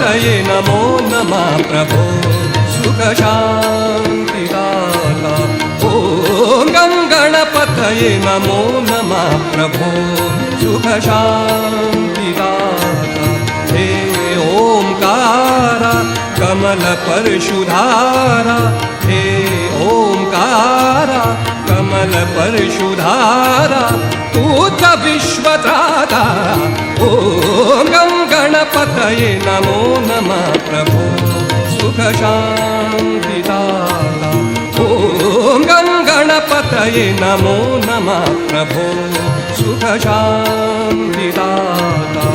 गणपतये नमो नमः प्रभो सुख शान्तिदाता। ॐ गणपतये नमो नमः प्रभो सुख शान्तिदाता। हे ओंकार कमल परशुधारा, हे ओंकार कमल परशुधारा, तूच विश्वत्राता। ॐ गणपतये नमो नमः प्रभो सुख शान्तिदाता। ॐ गणपतये नमो नमः प्रभो सुख शान्तिदाता।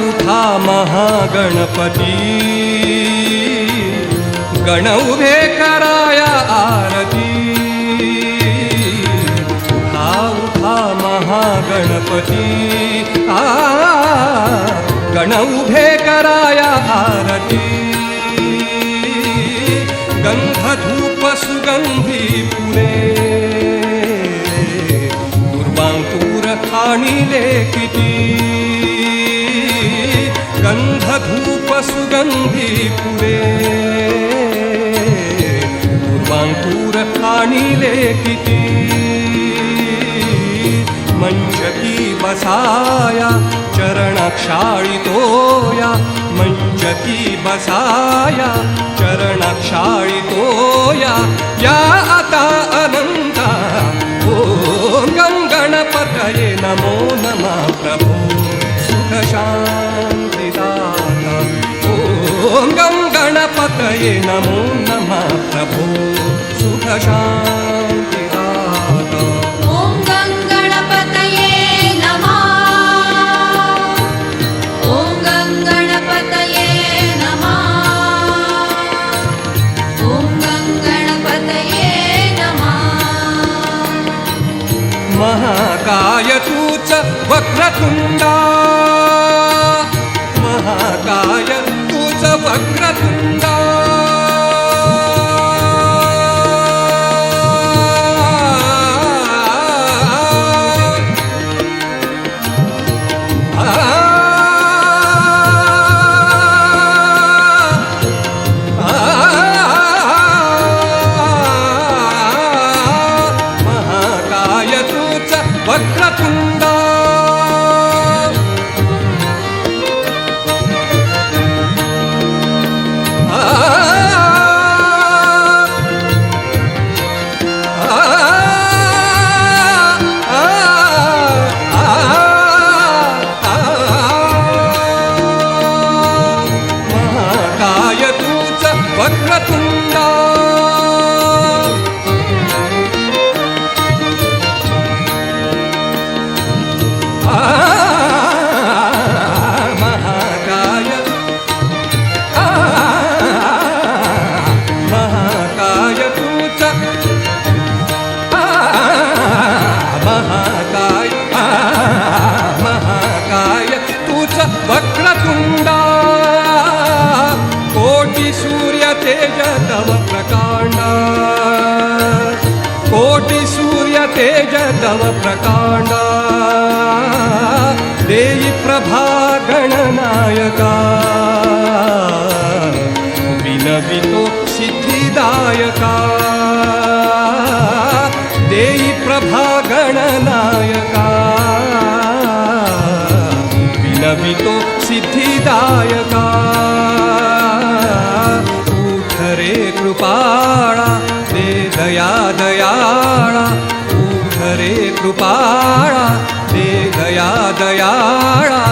उठा महागणपती, गण उभे कराया आरती। उठा महागणपती, गण उभे कराया आरती। गंध धूप सुगंधी फुले, दुर्वांकुर आणिले किती। गंध धूप सुगंधी फुले, दुर्वांकुर आणिले किती। मंचकी बसाया चरणक्षाळितोया, मंचकी बसाया चरणक्षाळितोया। या आता अनंता, ॐ गणपतये नमो नमः प्रभो सुख शान्तिदाता। ॐ गणपतये नमो नमः प्रभो सुख शान्तिदाता। ॐ गणपतये नमः, ॐ गणपतये नमः, ॐ गणपतये नमः। महाकाय तूच वक्रतुंडा, महाकाय तूच वक्रतुंडा। महाकाय तूच वक्रतुंडा। महाकाय तूच वक्रतुंडा। महाकाय, महाकाय तूच, महाकाय, महाकाय तूच वक्रतुंडा। कोटि सूर्य तेज तव प्रकांडा, कोटि सूर्य तेज तव प्रकांडा। देई प्रभा गणनायका, विनवितो सिद्धिदायका। देई प्रभा गणनायका, विनवितो सिद्धिदायका। उठ रे कृपाळा, दे दया दयाळा। उठ रे कृपाळा, दे दया दयाळा।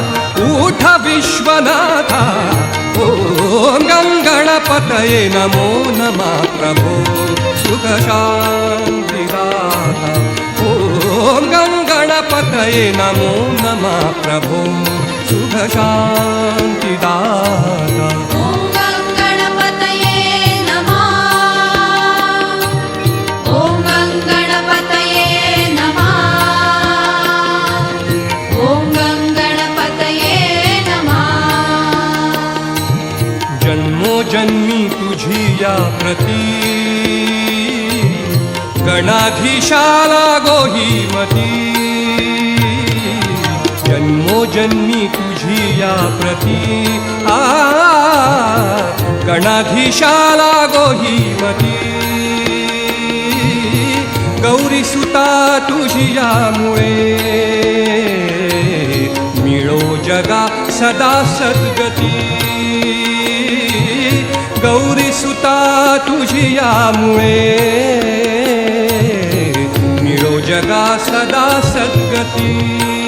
उठ विश्वनाथा, ॐ गणपतये नमो नमः प्रभो सुख शान्तिदाता। ॐ गणपतये नमो नमः प्रभो सुख शान्तिदाता। जन्मोजन्मी तुझी या प्रती गणाधीशाला गोहीमती जन्मोजन्मी तुझी या प्रती गणाधीशाला गोहीमती गौरी सुता तुझी यामुळे मिळो जगा सदा सद्गती गौरी सुता तुझी यामुळे मिळो जगा सदा सद्गती